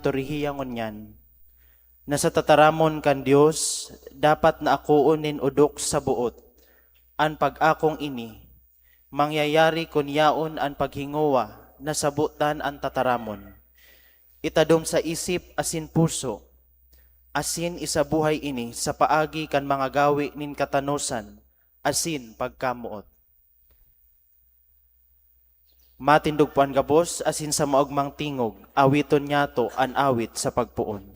Liturhiya ngunyan, na sa tataramon kan Dios dapat na akuunin udok sa buot, an pag-akong ini, mangyayari kunyaon an paghinguwa, na sabutan ang tataramon. Itadom sa isip asin puso, asin isabuhay ini sa paagi kan mga gawi nin katanosan, asin pagkamuot. Matindog po ang gabos, asin sa maugmang tingog, awiton niya to an awit sa pagpuon.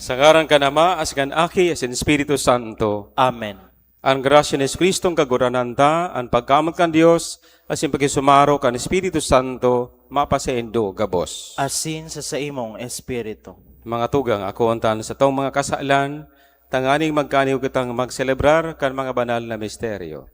Sa ngaran ka Ama, as kan Aki, as in Espiritu Santo. Amen. Ang grasya ni Kristong kagurananta, ang pagkamot kan Dios, as in pagkisumaro kan Espiritu Santo, mapasaindo gabos. Asin sa imong espiritu. Mga tugang, ako untan sa tong mga kasalan, tanganing magkaniw kitang magselebrar kan mga banal na misteryo.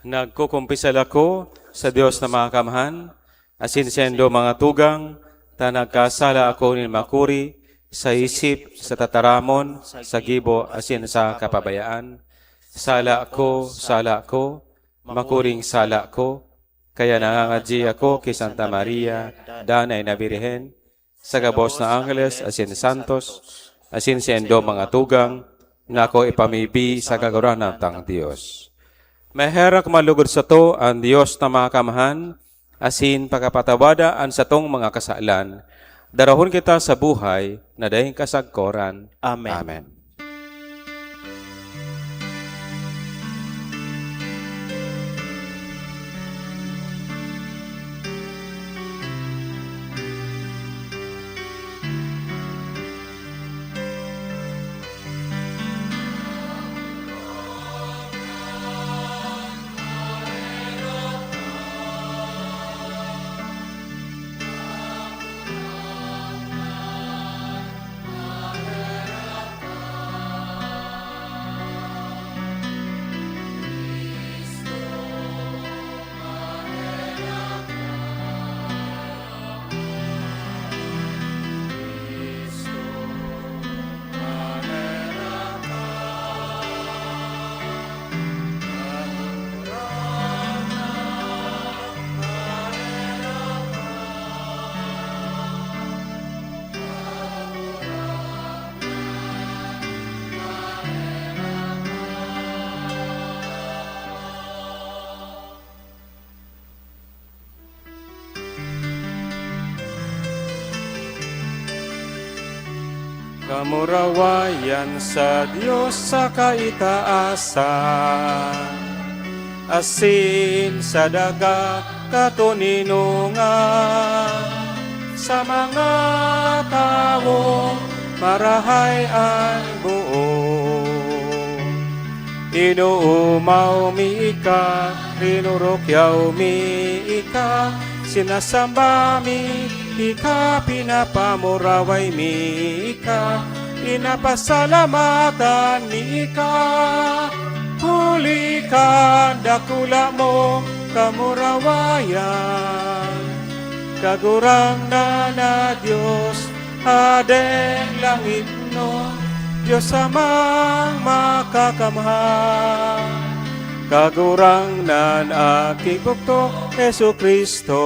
Nagkukumpisal ako sa Diyos na makakamahan, asin sendo mga tugang, ta nagkasala ako ni makuri, sa isip, sa tataramon, sa gibo, asin sa kapabayaan. Sala ako, makuring sala ko, kaya nangangadji ako kay Santa Maria, Danay na Birhen, sa gabos na Angeles, asin santos, asin sendo mga tugang, nga ako ipamibi sa kaguranan tang Diyos. Maherak malugod sa to ang Diyos na makakamahan, asin pagkapatawada ang sa tong mga kasalan. Darahon kita sa buhay na dahing kasagkoran. Amen. Amen. Kamurawayan sa Diyos sa kaitaasan, asin sa daga katuninungan, sa mga tao marahay ang buo. Inuumaw mi ika, rinurokyaw mi ika, sinasamba mi ika, pinapamuraway mi ika, pinapasalamatan mi ika. Huli ka, dakula mo, kamurawayan. Kagurang na Diyos, adeng langit no, Diyos amang makakamahal. Kagurang nan aking bukto, Yesu Kristo.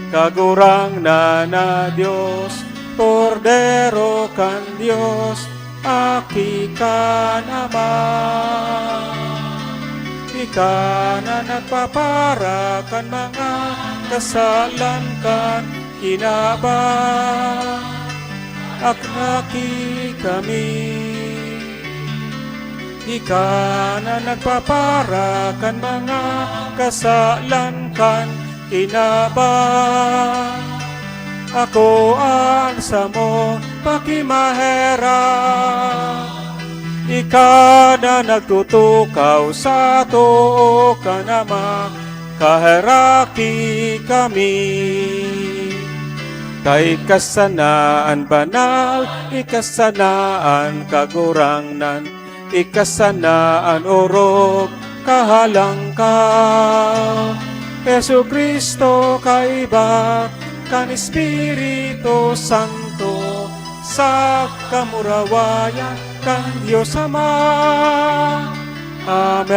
Kagurang na Diyos, Cordero kan Diyos, aki ka naman. Ika na nagpapara kan mga kasalan kan kinabang, aknaki kami. Ika na nagpapara kan mga kasalan kan kinabang, ako ang samo pakimahera. Ika na nagtutukaw sa to ka naman, kaheraki kami. Kay kasanaan banal, ikasanaan kagurangnan, ikasanaan orok, kahalang ka. Yesu Kristo kaiba, kan Espiritu Santo, sa kamurawayan kan Diyos Ama. Amen.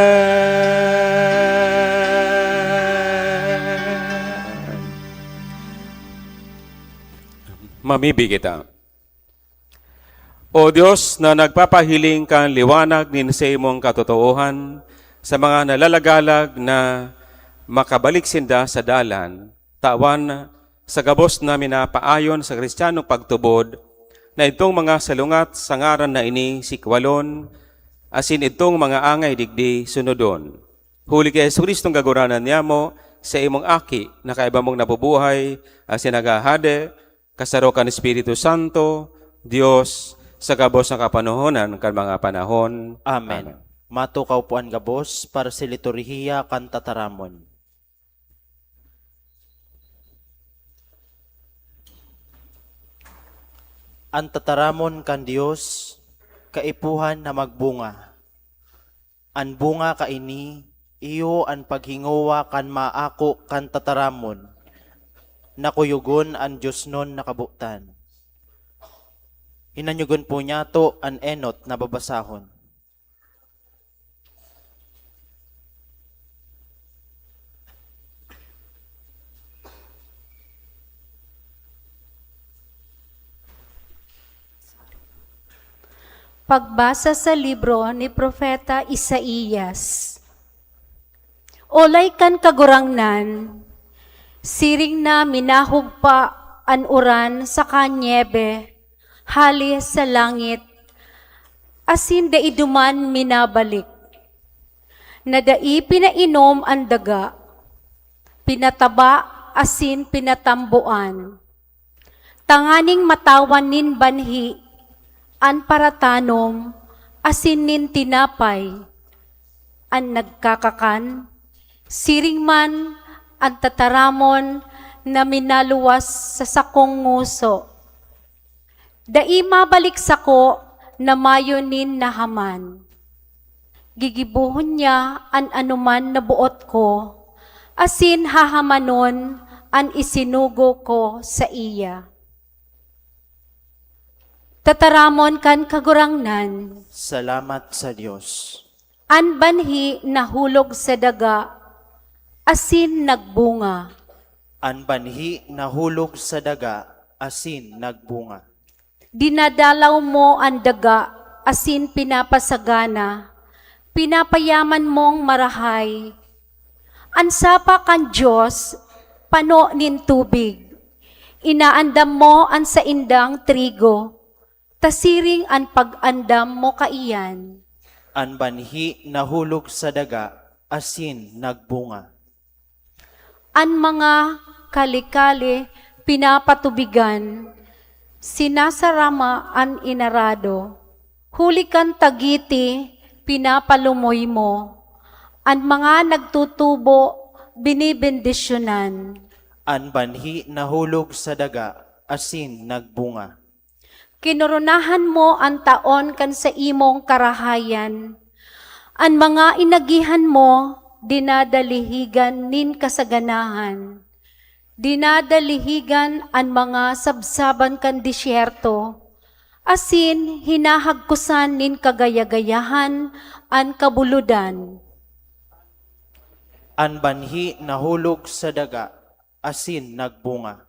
Mamibig kita. O Diyos na nagpapahiling kan liwanag nin sa imong katotoohan sa mga nalalagalag na makabalik sinda sa dalan, tawan sa gabos na minapaayon sa Kristiyanong pagtubod, na itong mga salungat sa ngaran na ini sikwalon, asin itong mga angay digdi sunodon. Huli kay Kristong gaguranan niya mo sa imong aki na kaiba mong nabubuhay, asin nagahade, kasarokan Espiritu Santo, Dios, sa kabos ng kapanahonan kan mga panahon. Amen. Matukaw po ang gabos para sa liturhiya kan tataramon. Ang tataramon kan Dios, kaipuhan na magbunga. An bunga kaini, iyo ang paghinguwa kan maako kan tataramon, nakuyugon ang Diyos nun nakabutan. Hinanyugon po niya to an enot na babasahon. Pagbasa sa libro ni Propeta Isaías. Olay kan kagurangnan, siring na minahog pa an uran sa kanyebe, hali sa langit, asin daiduman minabalik. Nadai pinainom ang daga, pinataba asin pinatambuan. Tanganing matawan nin banhi, an paratanom, asin nin tinapay, an nagkakakan, siring man ang tataramon na minaluwas sa sakong nguso. Dai mabalik sako na mayonin na haman. Gigibuhon niya an anuman na buot ko, asin hahamanon an isinugo ko sa iya. Tataramon kan kagurangnan, Salamat sa Diyos. an banhi nahulog sa daga, asin nagbunga. An banhi nahulog sa daga, asin nagbunga. Dinadalaw mo ang daga, asin pinapasagana, pinapayaman mong marahay. Ang sapa kan Diyos, pano nin tubig. Inaandam mo ang sa indang trigo, tasiring ang pag-andam mo kaiyan. An banhi nahulog sa daga, asin nagbunga. Ang mga kalikali pinapatubigan, sinasarama ang inarado. Huli kan tagiti, pinapalumoy mo. Ang mga nagtutubo, binibendisyonan. An banhi nahulog sa daga, asin nagbunga. Kinurunahan mo ang taon kan sa imong karahayan. Ang mga inagihan mo, dinadalihigan nin kasaganahan. Dinadalihigan ang mga sabsaban kan disyerto. Asin hinahagkusan nin kagayagayahan ang kabuludan. An banhi nahulog sa daga, asin nagbunga.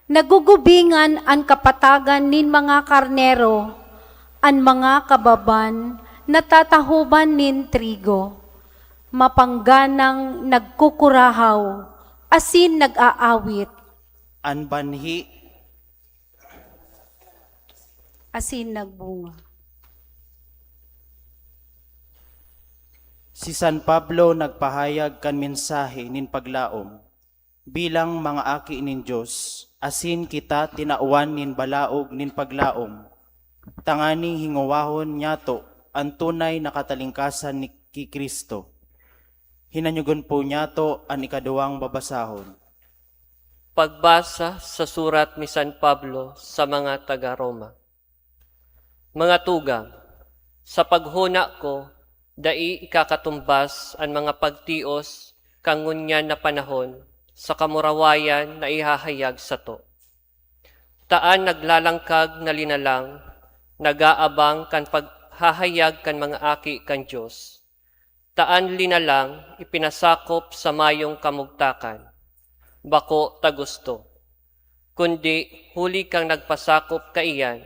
Nagugubingan ang kapatagan nin mga karnero, ang mga kababan, natatahuban nin trigo, mapangganang nagkukurahaw, asin nag-aawit, An banhi asin nagbunga. si San Pablo nagpahayag kan mensahe nin paglaom bilang mga aki nin Diyos, asin kita tinauan nin balaog nin paglaom, tanganing hingawahon nyato ang tunay na katalingkasan ni Kristo. Hinanyugon po nyato ang ikaduwang babasahon. Pagbasa sa surat ni San Pablo sa mga taga-Roma. Mga tugang, sa paghuna ko, dai ikakatumbas ang mga pagtios kangunyan na panahon sa kamurawayan na ihahayag sa to. Taan naglalangkag na linalang, nagaabang kan paghahayag kan mga aki kan Diyos. Taan linalang ipinasakop sa mayong kamugtakan, bako tagusto. Kundi huli kang nagpasakop kaiyan,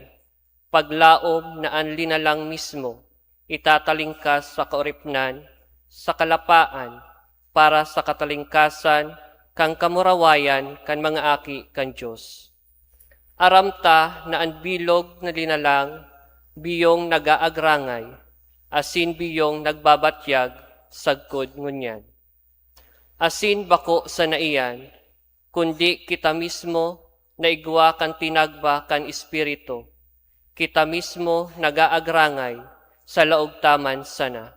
paglaom na ang linalang mismo, itatalingkas sa kauripnan, sa kalapaan, para sa katalingkasan, kang kamurawayan kan mga aki kan Diyos. Aramta na ang bilog na linalang, biyong nagaagrangay, asin biyong nagbabatyag, sagkod ngunyan. Asin bako sa naiyan, kundi kita mismo na igwa kan tinagba kan espiritu, kita mismo nagaagrangay, sa laog taman sana.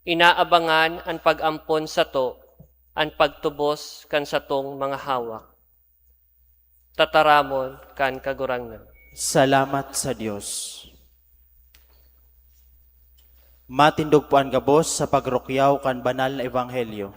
Inaabangan ang pag-ampon sa to, ang pagtubos kan satong mga hawak. Tataramon kan kagurangnan. Salamat sa Dios. Matindog po ang gabos sa pagrukyaw kan banal na ebanghelyo.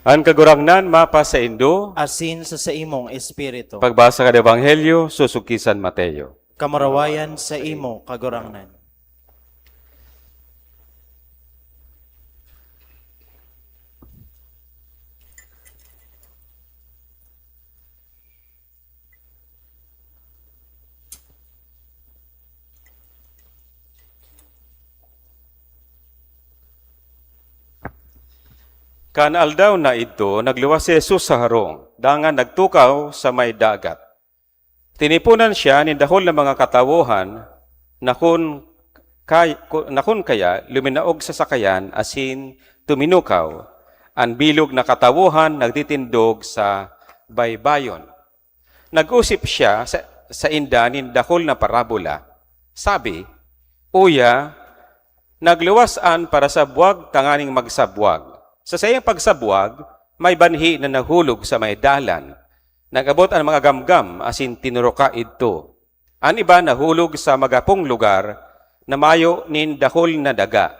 Ang kagurangnan mapa sa Indo, Asin sa imong espiritu. pagbasa ka Ebanghelyo, susukisan Mateo. Kamarawayan sa imo kagurangnan. Kan aldaw na ito, nagluwas si Jesus sa harong, dangan nagtukaw sa may dagat. Tinipunan siya ni dahol ng mga katawuhan na kun kaya luminaog sa sakayan asin tuminukaw, ang bilog na katawuhan nagtitindog sa baybayon. Nag-usip siya sa inda ni dahol na parabola. Sabi, Uya, nagluwasan para sa buwag tanganing magsabwag. Sa sayang pagsabwag, may banhi na nahulog sa may dalan. Nagabot ang mga gamgam asin tinuruka ito. Ang iba nahulog sa magapong lugar na mayo nin dahol na daga.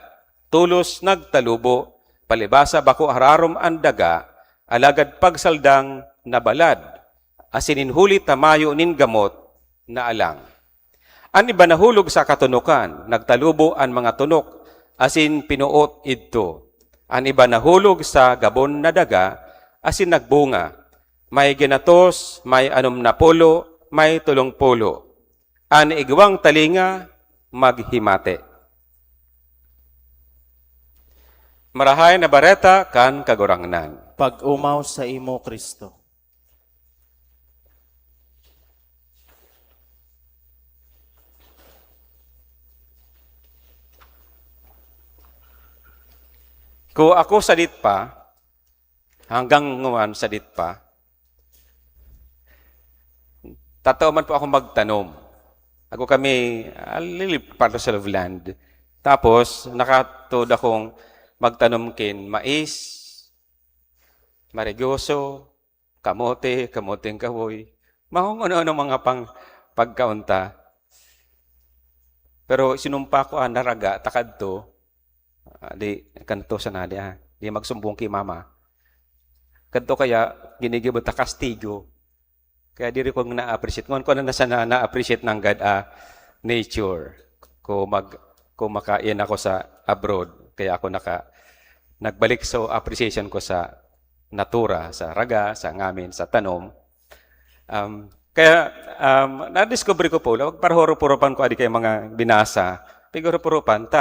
Tulos nagtalubo, palibasa bako hararom ang daga, alagad pagsaldang nabalad. Asin inhulit na mayo nin gamot na alang. Ang iba nahulog sa katunukan, nagtalubo ang mga tunok, asin pinuot ito. Ang iba nahulog sa gabon na daga, asin nagbunga. May ginatos, may 60, may 70. Ang igwang talinga, maghimate. Marahay na bareta kan kagurangnan. Pag-umaw sa imo Kristo. Kung ako sadit pa, hanggang ngayon sadit pa, tatao man po ako magtanom. Ako kami, a little parcel of land. Tapos, nakatod akong magtanom kin mais, marigoso, kamote, kamoteng kahoy, ano-ano mga pagkaunta. Pero sinumpa ko naraga, takad to, di kanto sa nadi di magsumbong kay mama. Kanto kaya ginigibot ta kastigo. Kaya diri ko na-appreciate. Ngon ko na na-appreciate ng God nature. Kung makain ako sa abroad, kaya ako nagbalik sa appreciation ko sa natura, sa raga, sa ngamin, sa tanom. Na-discover ko po, parhoro-purupan ko adi kay mga binasa. Pigoro-purupan,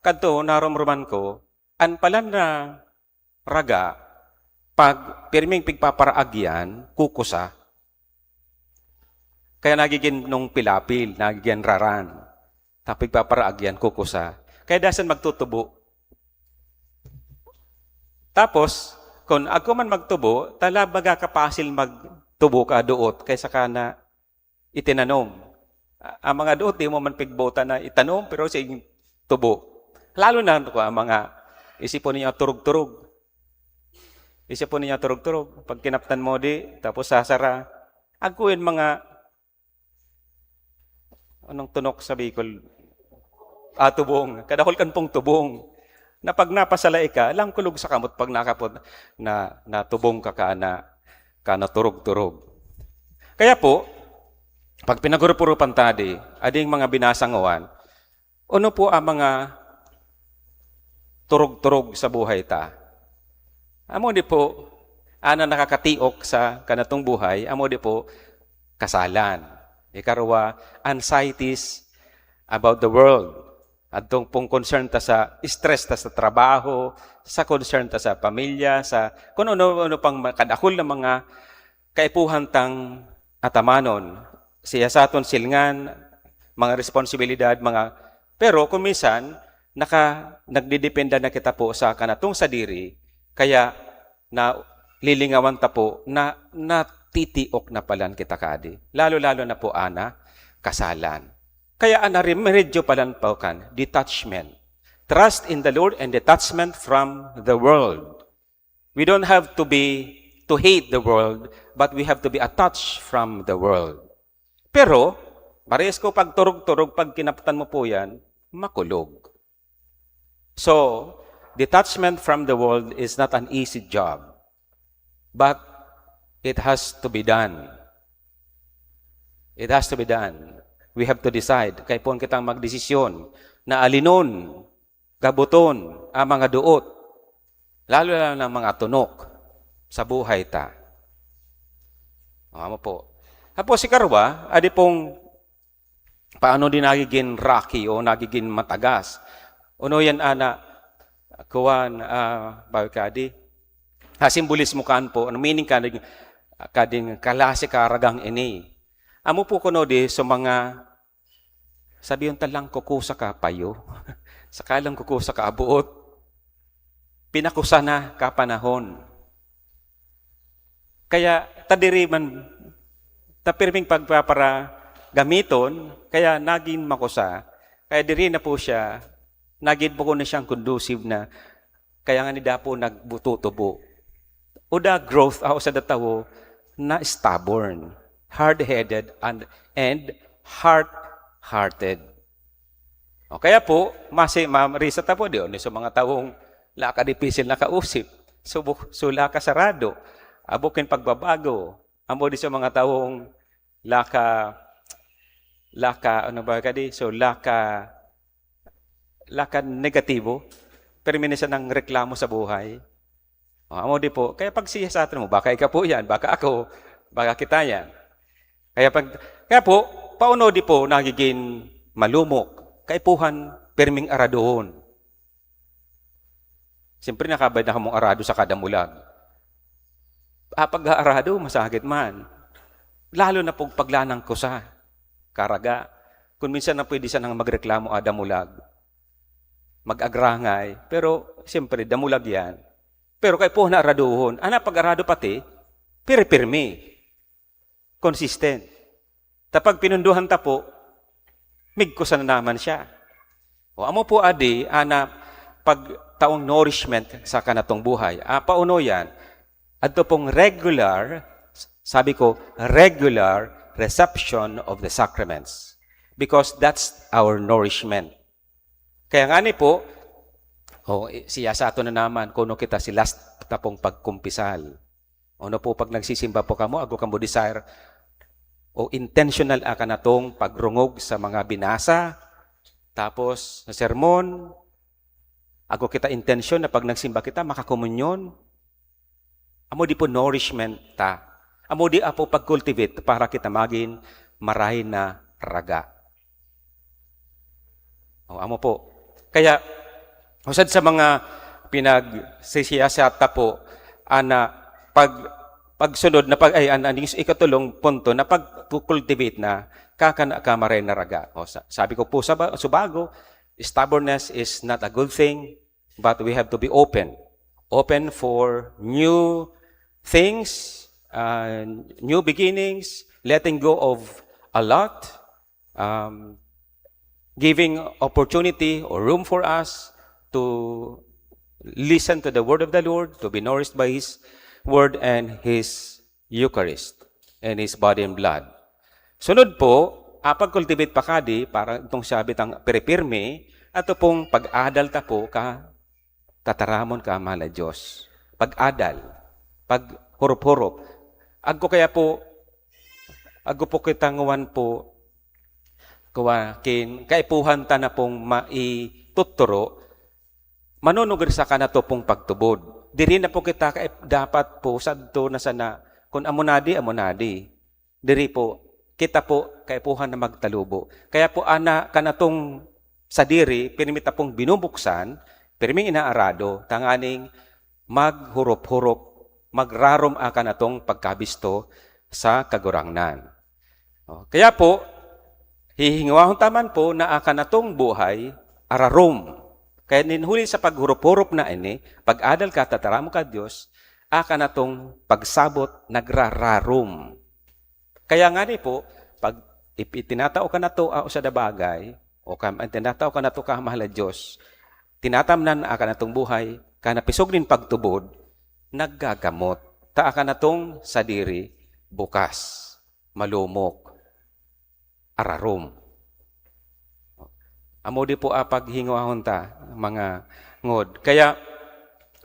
kadto naromroman ko, an pala na raga, pag pirming pigpaparaagyan, kukusa. Kaya nagiging nung pilapil, nagiging raran. Tapos pigpaparaagyan, kukusa. Kaya dasan magtutubo. Tapos, kung ako man magtubo, tala baga kapasil magtubo ka doot kaysa ka na itinanom. Ang mga doot, di mo man pigbota na itanom, pero sa tubo. Lalo na ko ang mga isipon niya turog-turog. Isipon niya turog-turog. Pag kinaptan mo di, tapos sasara. Agkuin mga anong tunok sa Bicol? Tubong. Kadahol kan pong tubong. Na pag napasalay ka, lang kulog sa kamot pag nakapot na tubong ka na turog-turog. Kaya po, pag pinagurupurupan tadi, ading mga binasanguan, ano po ang mga turog-turog sa buhay ta? Amo di po, ana nakakatiok sa kanatong buhay, amo di po, kasalan. Ikarwa, anxieties about the world. At pong concern ta sa stress ta sa trabaho, sa concern ta sa pamilya, sa kung ano pang kadakol na mga kaipuhan tang atamanon. Siya sa aton silngan, mga responsibilidad, pero kung minsan, nagdidependa na kita po sa kanatong sadiri, kaya na lilingawan ta po na natitiok na palan kita kadi. Lalo-lalo na po ana, kasalan. Kaya ana remedyo palan po kan, detachment. Trust in the Lord and detachment from the world. We don't have to hate the world, but we have to be attached from the world. Pero, parehas ko pag turog-turog, pag kinaptan mo po yan, makulog. So, detachment from the world is not an easy job, but it has to be done. It has to be done. We have to decide. Kaya po kitang magdesisyon na alinon, gabuton, ang mga duot, lalo ng mga tunok sa buhay ta. Mo po. Tapos si Karwa, adi pong paano din nagiging rocky o nagiging matagas. Uno yan ana, kuwan, bawikadi, simbolis mo kan po, ano meaning kading kalase karagang ini. Amo po kuno di sa mga, sabi yung talang kukusa ka payo, sakalang kukusa ka abuot, pinakusa na kapanahon. Kaya tadiri man, tapirming pagpapara gamiton, kaya naging makusa, kaya diri na po siya, naging po ko na siyang conducive na, kaya nga nida po nagbututubo. O the growth ako sa datawo na stubborn, hard-headed, and hard-hearted. O kaya po, marisa ta po diyon sa mga tawong laka-dipisil na kausip, sula kasarado, abukin pagbabago, amo di sa mga tawong laka negatibo, perminisa ng reklamo sa buhay. Amo di po, kaya pag siya sa atin mo, baka ikaw po yan, baka ako, baka kita yan. Kaya po, pauno di po nagiging malumok, kaipuhan, perming aradoon. Siyempre nakabay na kamong arado sa kada mulag. Pag-aarado, masakit man. Lalo na pong paglanang ko sa karaga. Kung minsan na pwede siya nang magreklamo damulag. Mag-agrangay. Pero siyempre, damulag yan. Pero kay po na araduhon. Pag-arado pati, pirmi. Consistent. Tapag pinunduhan ta po, migkusan na naman siya. O amo po adi, pag taong nourishment sa kanatong buhay. Pauno yan, adto pong regular, sabi ko, regular reception of the sacraments. Because that's our nourishment. Kaya nga ni po, siya sa ato na naman, kuno kita si last tapong pagkumpisal. Ano po pag nagsisimba po kamo, ago kamo desire, o intentional ka na tong pagrungog sa mga binasa, tapos sa sermon, ago kita intention na pag nagsimba kita, makakomunyon. Amo di po nourishment ta. Amo di po pag-cultivate para kita maging marahin na raga. Amo po. Kaya, usad sa mga pinagsisiyasata po ana pagsunod na aning ikatulong punto na pag-cultivate na kakana ka maray na raga. O, sabi ko po subago, stubbornness is not a good thing, but we have to be open for new things, new beginnings, letting go of a lot, giving opportunity or room for us to listen to the word of the Lord, to be nourished by His word and His Eucharist and His body and blood. Sunod po, pag-cultivate pa kadi, para itong sabi tang peripirme, ato pong pag-adal ta po ka, tataramon ka mahal na Diyos. Pag-adal, pag-hurup-hurup. Agko po kitanguan po, kaipuhan ta na pong maituturo, manunugir sa ka na to pong pagtubod. Diri na po kita dapat po sadto na sana, kung amunadi. Diri po, kita po kaipuhan na magtalubo. Kaya po kanatong sa diri, pinimita pong binubuksan, pirming inaarado, tanganing maghurup-hurup, magrarom akan atong pagkabisto sa kagurangnan. Kaya po, hihingwahon taman po na akan atong buhay, ararom. Kaya ninhuli sa paghurup-hurup na ini, pag-adal ka, tataramo ka Diyos, akan atong pagsabot, nagrararom. Kaya nga po, pag itinatao ka na to sa dabagay, o tinatao ka na to kamahal na Diyos, tinatamnan akan atong buhay, kanapisog din pagtubod, naggagamot. Ta akan atong sadiri, bukas, malumok, ararom. Amo di po paghingwahon ta, mga ngod. Kaya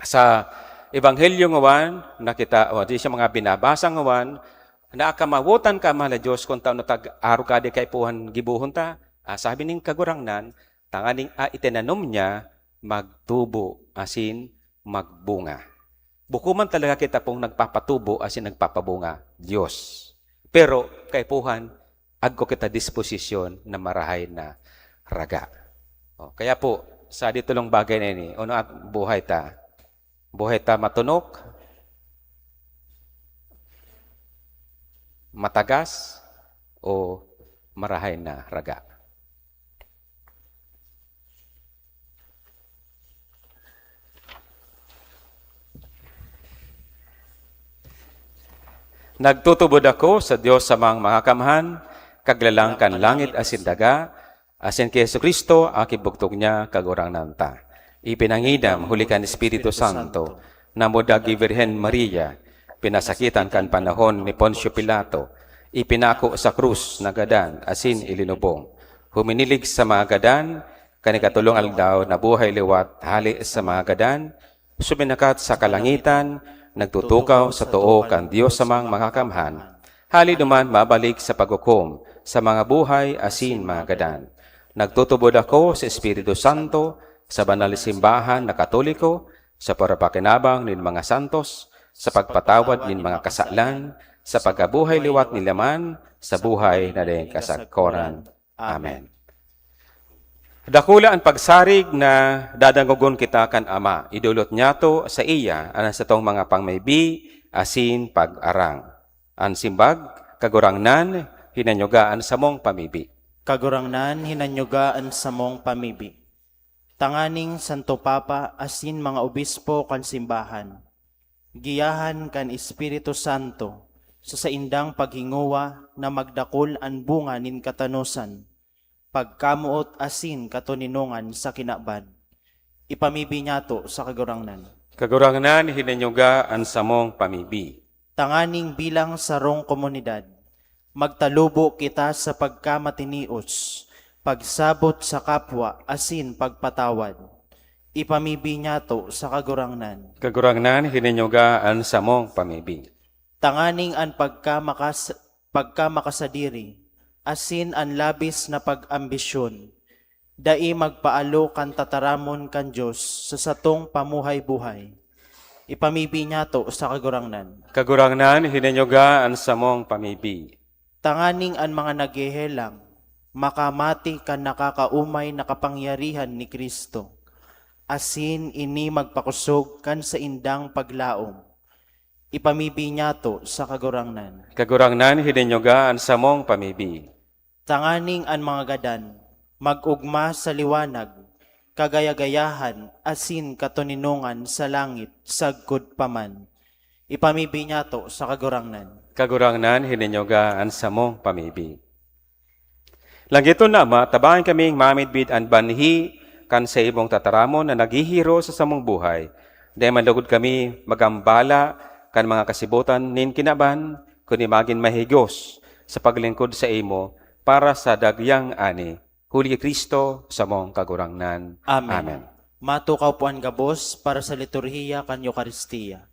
sa Ebanghelyo ngawan, nakita, di siya mga binabasa ngawan, na akamawutan ka mahal na Diyos kung taon na tag-aro ka di kaipuhan gibuhon ta, sabi ning kagurangnan, tanganing itinanom niya, magtubo, asin magbunga. Bukuman talaga kita pong nagpapatubo, asin nagpapabunga, Diyos. Pero kaipuhan, agko kita disposisyon na marahay na raga. Kaya po, sa dito lang bagay na ini, at buhay ta matunok, matagas, o marahay na raga. Nagtutubod ako sa Diyos sa mga kamhan, kaglalang kan langit asin daga, asin kay Yesu Kristo, akibugtog niya kagurang nanta. Ipinangidam, huli kan Espiritu Santo, namudagi Virhen Maria, pinasakitan kan panahon ni Poncio Pilato, ipinako sa krus na gadan, asin ilinubong. Huminilig sa mga gadan, kanikatulong aldaw na buhay liwat, hali sa mga gadan, suminakat sa kalangitan, nagtutukaw sa too kan Diyos sa mga kamhan. Hali duman mabalik sa paghukom sa mga buhay asin mga gadan. Nagtutubod ako sa Espiritu Santo, sa banal simbahan na Katoliko, sa parapakinabang nin mga santos, sa pagpatawad nin mga kasalan, sa pagkabuhay liwat ni laman, sa buhay na din kasagkoran. Amen. Dakula ang pagsarig na dadangugon kita kan Ama, idulot niya to sa iya, anan sa tong mga pangmaybi, asin pag-arang. Ang simbag, kagurangnan, hinanyugaan sa mong pamibi. Kagurangnan, hinanyugaan sa mong pamibi. Tanganing Santo Papa, asin mga obispo kan simbahan. Giyahan kan Espiritu Santo, sa indang paghinguwa na magdakol ang bunga nin katanusan, pagkamuot asin katuninungan sa kinaban. Ipamibi niya to sa kagurangnan. Kagurangnan, hinanyugaan sa mong pamibi. Tanganing bilang sarong komunidad, magtalubo kita sa pagkamatinios, pagsabot sa kapwa, asin pagpatawad. Ipamibi niya to sa kagurangnan. Kagurangnan, hinanyugaan sa mong pamibi. Tanganing ang pagkamakasadiri, asin ang labis na pag-ambisyon, dai magpaalo kan tataramon kan Diyos sa satong pamuhay-buhay. Ipamibi niya to sa kagurangnan. Kagurangnan, hinanyugaan sa mong pamibi. Tanganing ang mga naghihelang, makamati kan nakakaumay na kapangyarihan ni Kristo. asin ini magpakusog kan sa indang paglaom. Ipamibi niya to sa kagurangnan. Kagurangnan hininyoga ang samong pamibi. Tanganing an mga gadan, magugma sa liwanag, kagayagayahan, asin katuninungan sa langit, sagkod paman. Ipamibi niya to sa kagurangnan. Kagurangnan hininyoga ang samong pamibi. Langito na ama, tabangan kaming mamidbid ang banhi kan sa ibong tataramon na naghihiro sa samong buhay. Dahil manlugod kami magambala kan mga kasibutan nin kinaban, kundi maging mahigos sa paglingkod sa imo para sa dagyang ani. Huli Kristo sa mong kagurangnan. Amen. Matukaw po ang gabos para sa liturhiya kan Eucharistia.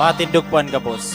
Matindog po ang gabos.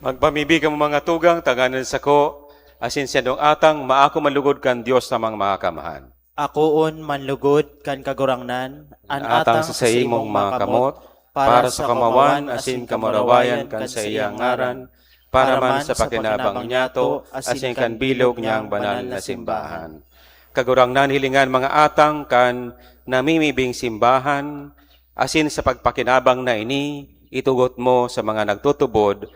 Magpamibig ang mga tugang, tanganan sa ko, asin siyadong atang maako manlugod kan Diyos namang mga kamahan. Akoon manlugod kan kagurangnan, an Atang sa imong mga kamot, para sa kamawan, asin kamarawayan kan sa iyang ngaran, para man sa pakinabang niya to, asin kan bilog niyang banal na simbahan. Kagurangnan hilingan mga atang kan namimibing simbahan, asin sa pagpakinabang na ini, itugot mo sa mga nagtutubod,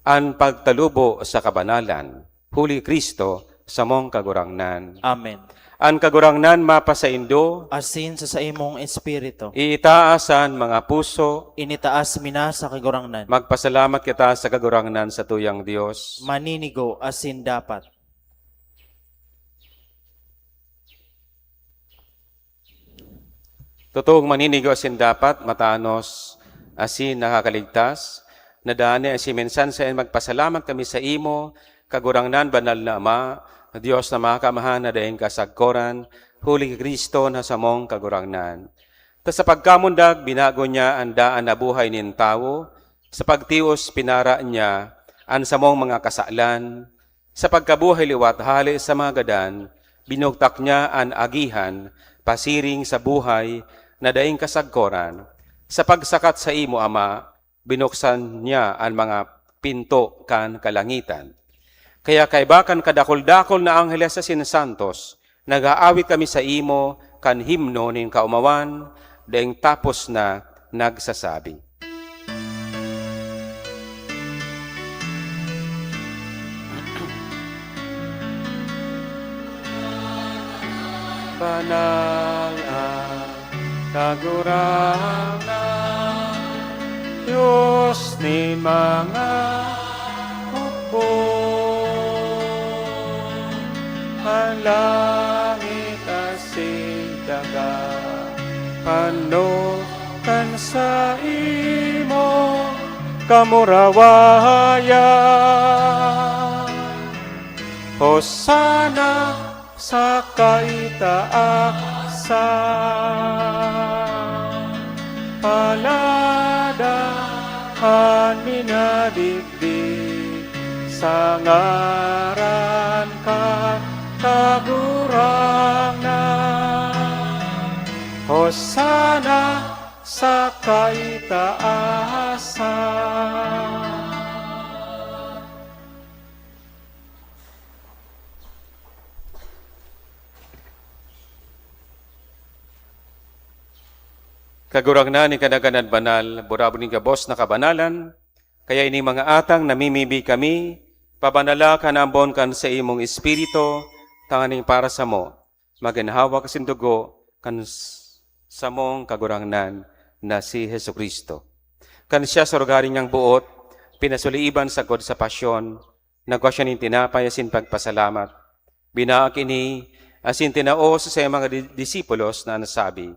ang pagtalubo sa kabanalan. Huli Kristo sa mong kagurangnan. Amen. Ang kagurangnan mapasaindo, Asin sa imong espiritu, iitaasan mga puso, initaas mina sa kagurangnan. magpasalamat kita sa kagurangnan sa tuyang Diyos. Maninigo asin dapat. Totoong maninigo asin dapat, matanos, asin nakakaligtas, nadani asin minsan sa magpasalamat kami sa imo, kagurangnan banal na Ama, Diyos na makamahan na daing kasagkoran, huli Kristo na samong kagurangnan. Ta sa pagkamundag, binago niya ang daan na buhay nin tao, sa pagtios pinara niya ang samong mga kasalan, sa pagkabuhay liwat hali sa mga gadan, binugtak niya ang agihan, pasiring sa buhay na daing kasagkoran, Sa pagsakat sa imo, Ama, binuksan niya ang mga pinto kan kalangitan. Kaya kaibakan kadakol-dakol na angheles sa sinasantos, nag-aawit kami sa imo kan himno ning kaumawan, daing tapos na nagsasabi. Banal ang kagurangan, Diyos ni mga hukbo. Ang langit asing daga, panokan sa imo, kamurawaya. Hosana sa kaitaasan, paladahan minadibdig, sa ngaran ka kagurangan. Hosana sa kaitaasan. Kagurangnan ni kadaganan banal, burabo ni kabos na kabanalan, kaya ini mga atang namimibi kami, pabanala ka nambon kan sa imong espiritu, tanganing para sa mo, maginhawa kasindugo kan sa mong kagurangnan na si Hesu Kristo. Kan siya sa rugaring niyang buot, pinasuliiban sa God sa pasyon, nagwa siya ning tinapay asin pagpasalamat. Binaak ini asin tinaos sa mga disipulos na nasabi,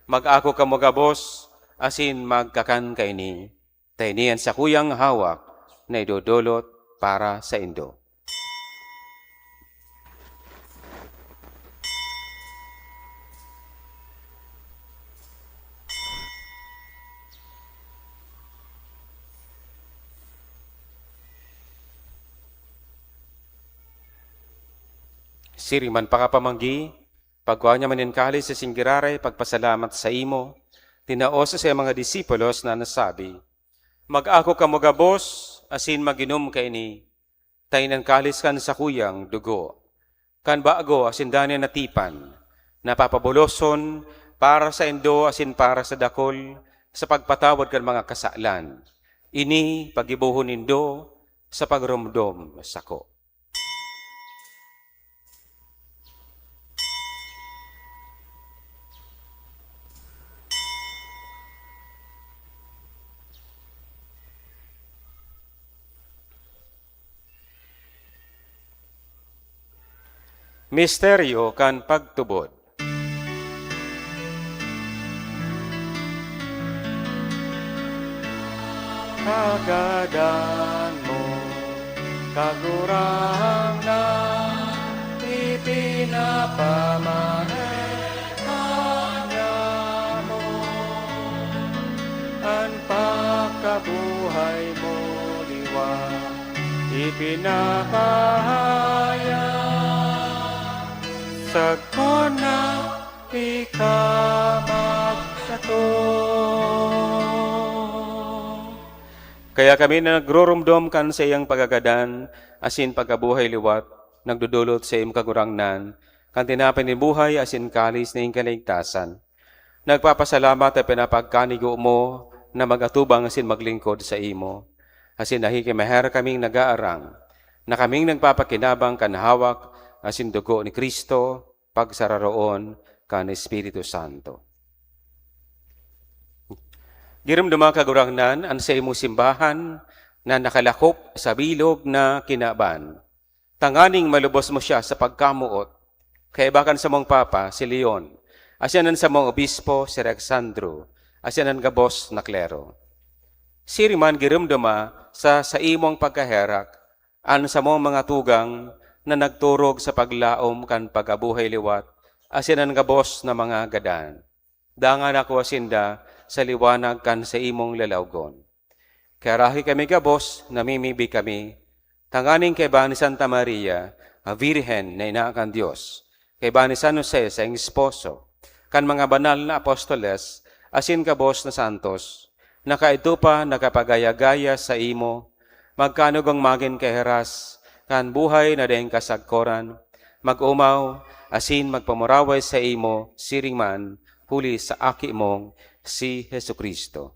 mag-ako ka mo gabos, asin magkakan kaini, tainian sa kuyang hawak na idodolot para sa indo. Siriman pakapamanggi, pagkuha niya maninkali sa singgirare, pagpasalamat sa imo, tinaos sa mga disipulos na nasabi, mag-ako ka mo gabos, asin maginom kaini, tainan kalis kan sa kuyang dugo. Kan baago asin dani natipan, napapabuloson para sa indo asin para sa dakol, sa pagpatawad kan mga kasalan. Ini pagibuhon nindo sa pagrumdom sako. Misteryo kan pagtubod. Kagadan mo, kagurangnan, ipinapamahekanya mo, ang pagkabuhay mo liwag, ipinapahaya. Sa kona ikamagsato. Kaya kami na nagrurumdom kan sa iyang pagagadan, asin pagkabuhay liwat, nagdudulot sa iyong kagurangnan, kan tinapin ni buhay asin kalis na iyong kaligtasan. Nagpapasalamat at pinapagkanigo mo na magatubang asin maglingkod sa imo. Asin nahikimaher kaming nag-aarang, na kaming nagpapakinabang kan hawak asin dugo ni Kristo, pagsararoon kan Espiritu Santo. Girimduma kagurangnan ang sa imong simbahan na nakalakop sa bilog na kinaban. Tanganing malubos mo siya sa pagkamuot, kaibakan sa mong Papa, si Leon, asyanan sa mong Obispo, si Alexandro, asyanan gabos na klero. Siriman girimduma sa imong pagkaherak, an sa mong mga tugang, na nagturog sa paglaom kan pagabuhay liwat, asin ang gabos na mga gadan. Dangan ako asinda sa liwanag kan sa imong lalawgon. Kaya rahi kami gabos, namimibi kami, tanganing kay ba ni Santa Maria, a Virhen na ina kan Diyos, kay ba ni San Jose sa iyong esposo, kan mga banal na apostoles, asin kabos na santos, nakaito pa nakapagaya-gaya sa imo, magkanugang magin kaheras, kan buhay na dahing kasagkoran, mag-umaw, asin magpamuraway sa imo, siring man, huli sa aki mong si Hesu Kristo.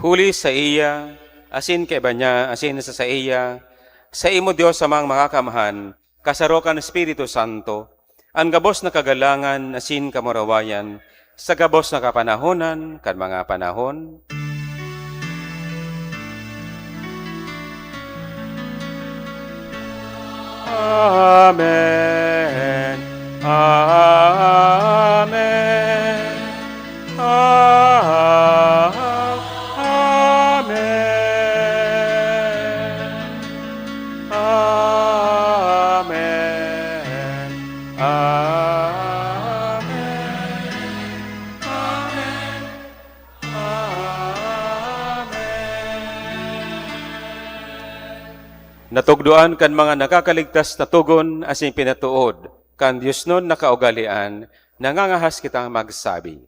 Huli sa iya, asin kay banya, asin sa iya, sa imo Diyos amang makakamahan, kasarokan Espiritu Santo, ang gabos na kagalangan, asin kamurawayan, sa gabos na kapanahonan, kan mga panahon. Amen. Amen. Amen. Amen. Amen. Natugduan kan mga nakakaligtas na tugon asin pinatuod, kan Diyos nun nakaugalian, nangangahas kitang magsabi.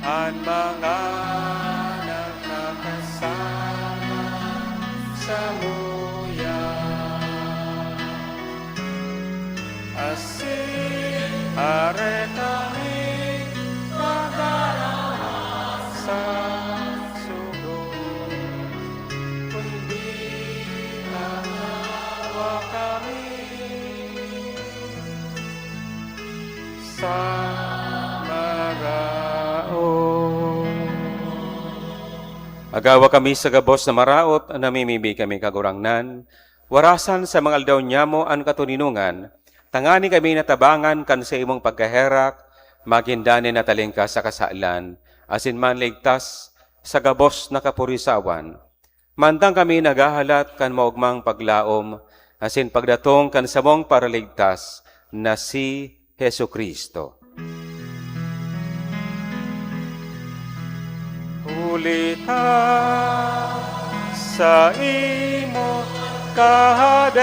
Ang mga nakakasama sa muya, asin are kami magdaranas sa sugo, kundi nanawa kami sa agawa kami sa gabos na maraot, namimibi kami kagurangnan, warasan sa mga aldaw nyamo ang katuninungan, tangani kami natabangan kan sa imong pagkaherak, magindani na talingka sa kasalan, asin man ligtas sa gabos na kapurisawan. Mantang kami nagahalat kan maugmang paglaom, asin pagdatong kan samong paraligtas na si Hesu Kristo. Ulita sa imo kahadean,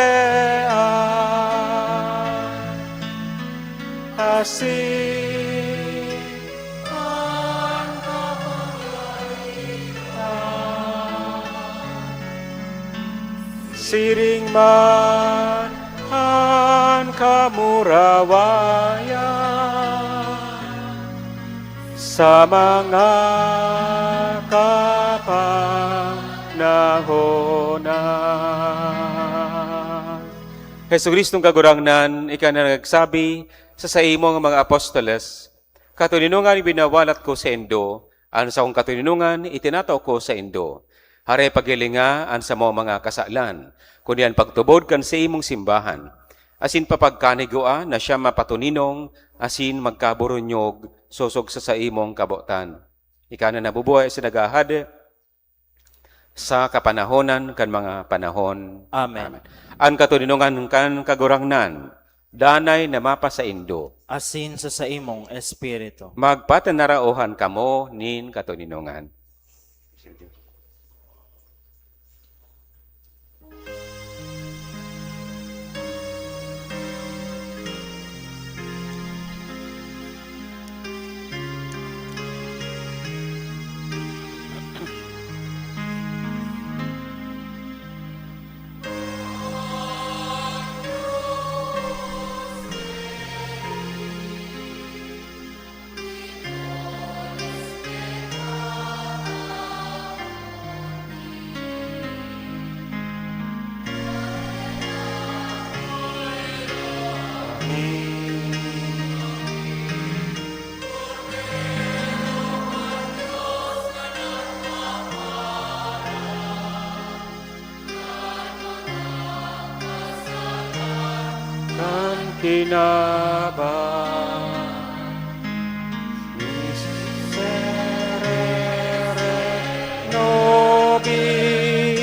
asin ang kapangyarihan, siring man ang kamurawayan, sa mga kapanahonan. Hesu Kristong kagurangnan, ika na nagsabi sa imong mga apostoles, katuninungan binawalat ko sa indo, an sa akong katuninungan itinataw ko sa indo. Hare pagilinga an sa mga kasalan, kundian pagtubod kan sa imong simbahan. Asin papagkanigua na siya mapatuninong, asin magkaburunyog, sosog sa imong kabotan. Ika na nabubuhay sa nagahad, sa kapanahonan kan mga panahon. Amen. Ang katuninungan kan kagurangnan, danay na mapa sa Indo, Asin sa imong espiritu. magpatanaraohan kamo nin katuninungan. Kan kinabang miserere nobis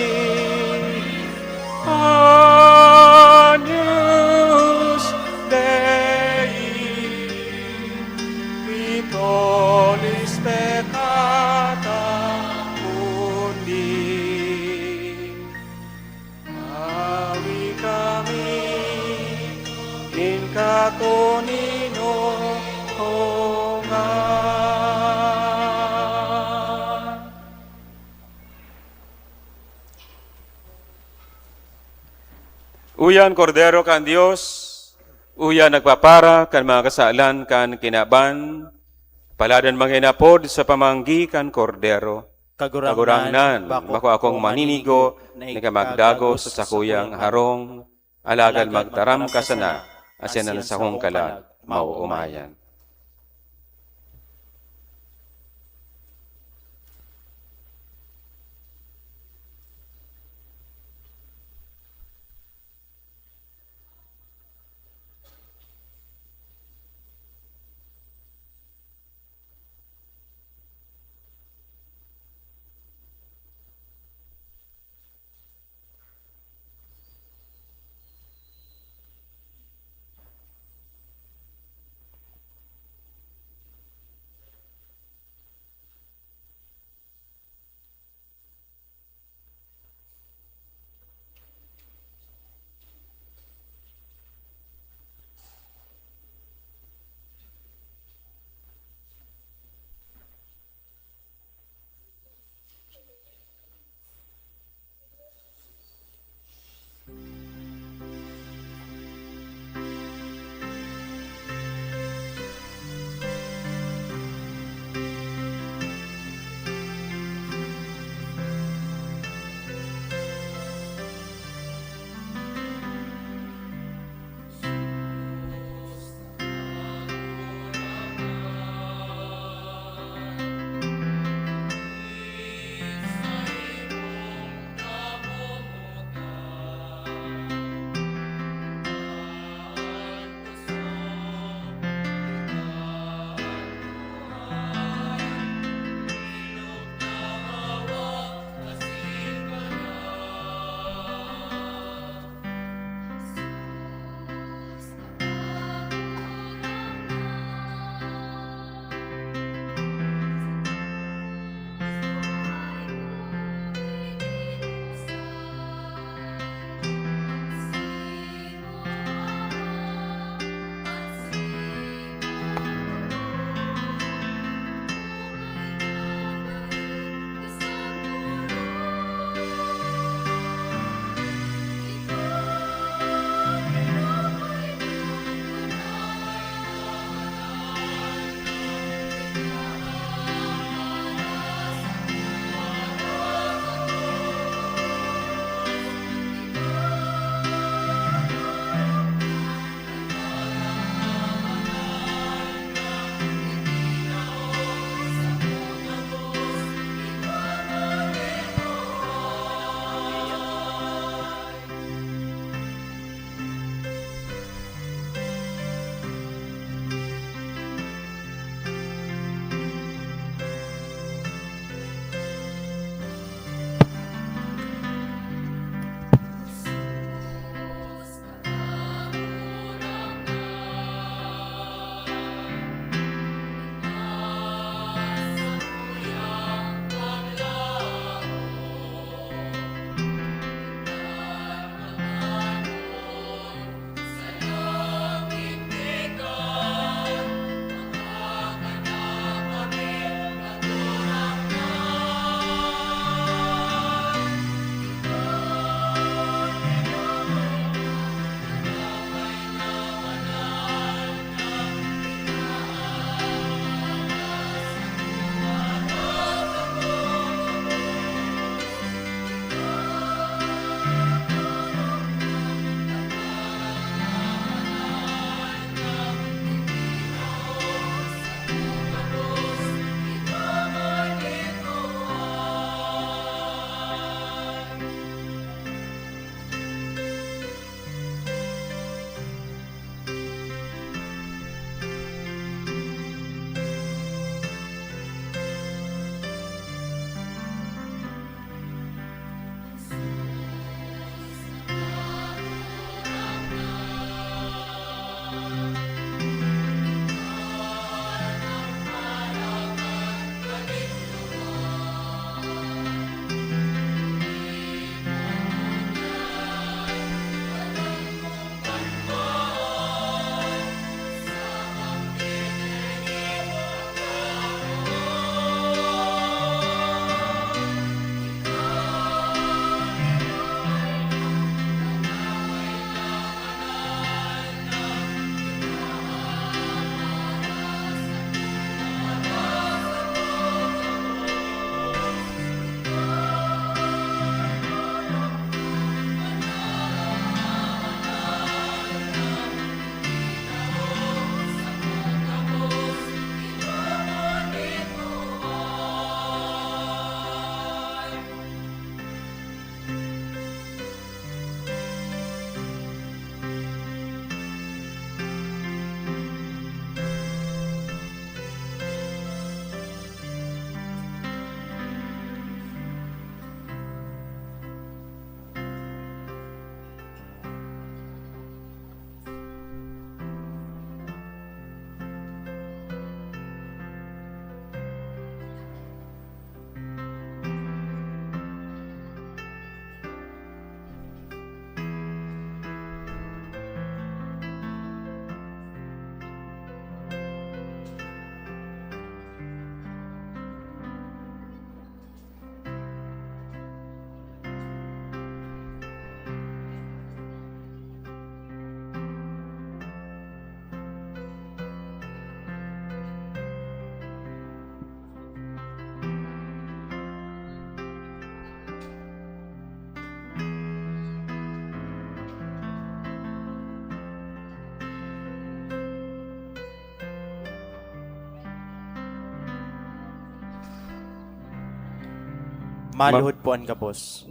agnus Dei vitolis peccata mundi awi kami in katuninungan. Uyan kordero kan Dios, uyan nagpapara kan mga kasalan kan kinaban, paladan mga inapod sa pamanggi kan kordero. Kagurangnan, bako akong maninigo, ni kamagdago sa sakuyang harong, alagan magtaram ka sana, asyan na sa kong kalag, mauumayan. Maluhod po ang gabos.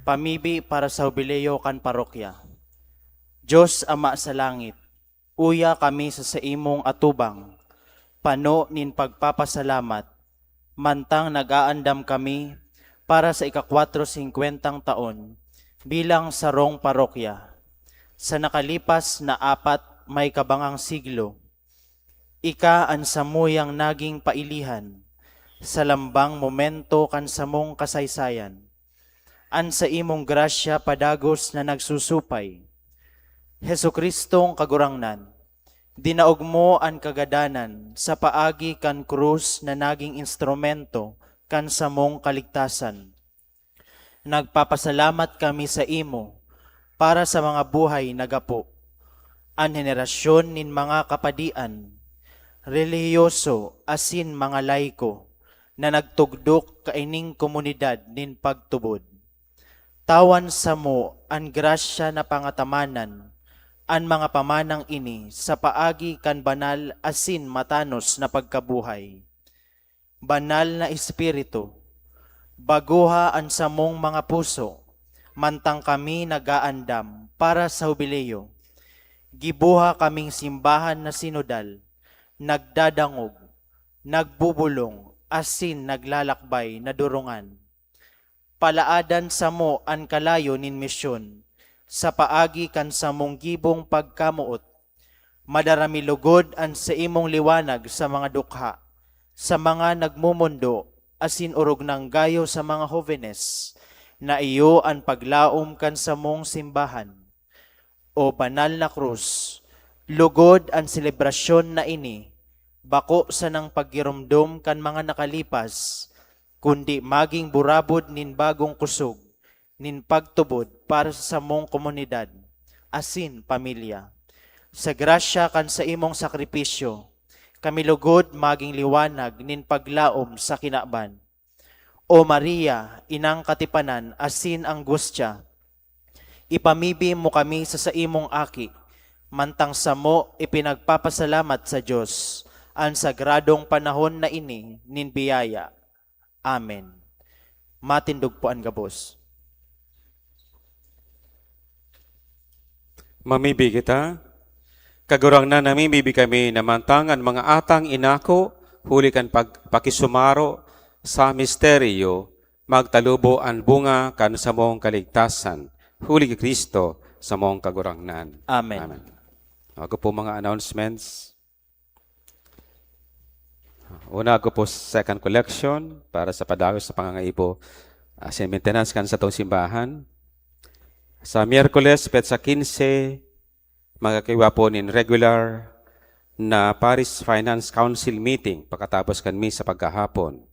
Pamibi para sa jubileo kan parokya. Diyos Ama sa langit, uya kami sa imong atubang, pano nin pagpapasalamat, mantang nagaandam kami para sa ika-450 taon bilang sarong parokya. Sa nakalipas na 4 may kabangang siglo, ika ang samuyang naging pailihan, sa lambang momento kan samong kasaysayan, an sa imong grasya padagos na nagsusupay. Hesukristong kagurangnan, dinaog mo ang kagadanan sa paagi kan krus na naging instrumento kan samong kaligtasan. Nagpapasalamat kami sa imo para sa mga buhay nagapo, an henerasyon nin mga kapadian, relihiyoso asin mga laiko na nagtugdok kaining komunidad nin pagtubod. Tawan sa mo ang grasya na pangatamanan, ang mga pamanang ini sa paagi kan banal asin matanos na pagkabuhay. Banal na Espiritu, baguha ang samong mga puso, mantang kami nagaandam para sa jubileo. Gibuha kaming simbahan na sinodal, nagdadangog, nagbubulong, asin naglalakbay na durungan. Palaadan sa mo ang kalayo nin misyon, sa paagi kan samong gibong pagkamuot, madarami lugod ang sa imong liwanag sa mga dukha, sa mga nagmumundo, asin urog ng gayo sa mga hovenes, na iyo ang paglaom kan samong simbahan. O banal na krus, lugod ang selebrasyon na ini, bako sa nang paggirumdum kan mga nakalipas, kundi maging burabod nin bagong kusog, nin pagtubod para sa samong komunidad, asin pamilya. Sa grasya kan sa imong sakripisyo, kami lugod maging liwanag nin paglaom sa kinaban. O Maria, inang katipanan, asin anggustya, ipamibi mo kami sa imong aki, mantang sa mo ipinagpapasalamat sa Diyos, ang sagradong panahon na ini nin biyaya. Amen. Matindog po ang gabos. Mamibi kita, kagurang na namimibi kami na mantangan mga atang inako, huli kan pakisumaro sa misteryo, magtalubo ang bunga kan sa mong kaligtasan, huli ki Kristo sa mong kagurangnan. Amen. Ako po mga announcements. Una ko po second collection para sa padagos sa pangangaipo as maintenance kan sa itong simbahan. Sa Miyerkules, petsa 15, magkakiwa po nin regular na Paris Finance Council meeting pagkatapos kan misa pagkahapon.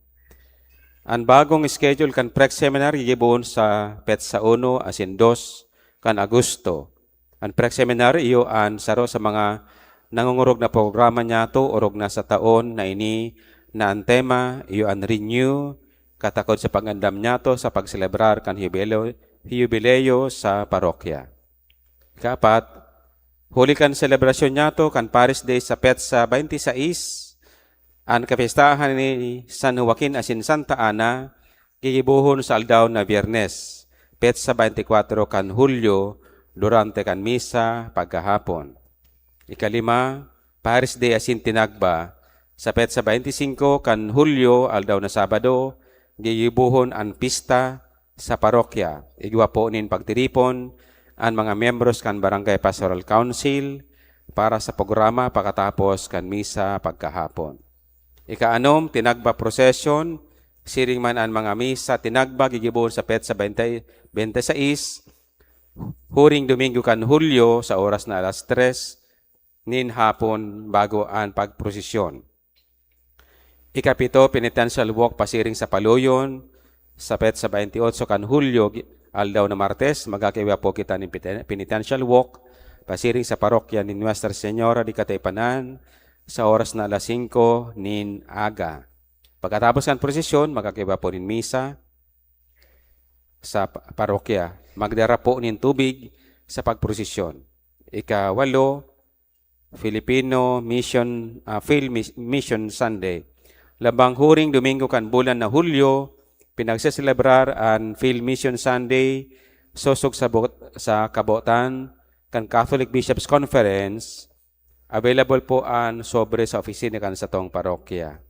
Ang bagong schedule kan prek-seminar gigibuon sa petsa 1 asin 2 kan Agosto. Ang prek-seminar iyo ang saro sa mga nangungurog na programa niya to orog na sa taon na ini na ang tema iyo ang renew katakod sa pangandam niya to sa pagselebrar kan jubileo sa parokya. Ika-4, huli kan selebrasyon niya to kan Paris Day sa petsa 26, ang kapistahan ni San Joaquin asin Santa Ana gigibuhon sa aldaw na Biyernes, petsa 24 kan Hulyo durante kan misa pagkahapon. Ika-5, Paris Day asin Tinagba sa petsa 25 kan Hulyo aldaw na Sabado gigibuhon ang pista sa parokya. Igwa po nin pagtiripon ang mga membros kan Barangay Pastoral Council para sa programa pagkatapos kan misa pagkahapon. Ika-6, Tinagba Procession, siring man ang mga misa Tinagba gigibuhon sa petsa 26, huring Domingo kan Hulyo sa oras na alas 3 nin hapon bago ang pagprosesyon. Ika-7, Penitential Walk pasiring sa Paluyon sa petsa 28 kan Hulyo aldaw na Martes, magkakiwa po kita ng Penitential Walk pasiring sa parokya ni Nuestra Señora di Kataypanan sa oras na alas 5 nin aga. Pagkatapos ng prosesyon, magkakiwa po nin misa sa parokya. Magdara po nin tubig sa pagprosesyon. Ika-8, Filipino Mission Sunday labang huring Domingo kan bulan na Hulyo, pinagseselebrar ang Field Mission Sunday, sosog sa kabotan, kan Catholic Bishops Conference, available po ang sobre sa opisina kan sa tong parokya.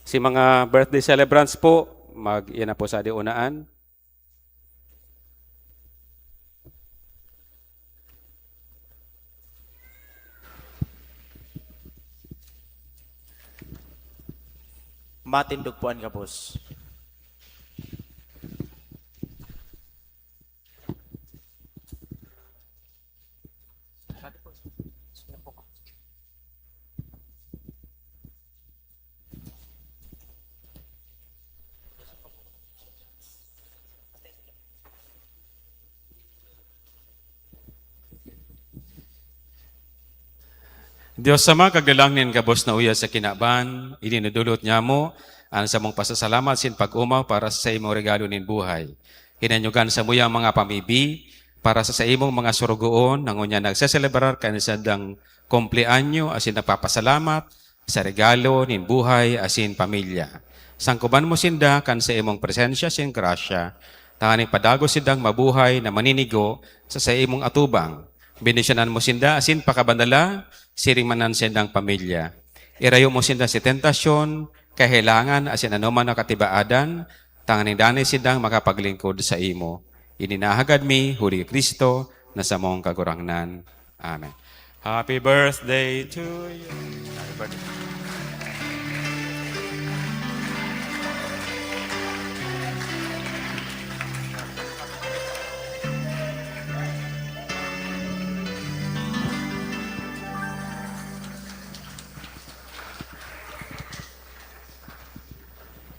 Si mga birthday celebrants po, yan na po sa diunaan. Matindog po ang kapos. Diyos sama kaglalangnin kabos na uya sa kinaban, ininudulot niya mo, ang sa mong pasasalamat sin pag-umaw para sa imong regalo nin buhay. Hinanyugan sa muyang mga pamibi, para sa imong mga surugoon, nangunya nagseselebrar kanisadang kumpleanyo asin nagpapasalamat sa regalo nin buhay asin pamilya. Sangkuban mo sinda kan sa imong presensya sin grasya, tanganing padago sindang mabuhay na maninigo sa imong atubang. Bendisyonan mo sinda asin pakabandala, siringmanan sindang pamilya. Irayo mo sinda si tentasyon, kahilangan asin anuman na katibaadan, tanganing danay sindang makapaglingkod sa imo. Ininahagad mi, Huli Kristo, na sa mong kagurangnan. Amen. Happy birthday to you. Happy birthday.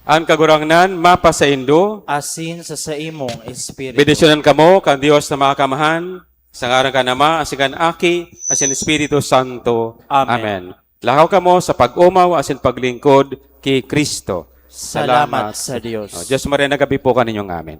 Ang kagurangnan, mapa sa Indo, Asin sa imong espiritu. bendisyonan kamo, kang Diyos na makakamahan, sa ngaran ka nama, asikan aki, asin Espiritu Santo. Amen. Lakaw kamo sa pag-umaw, asin paglingkod, kay Kristo. Salamat sa Diyos. Diyos Maria, nagabi po kaninyong amen.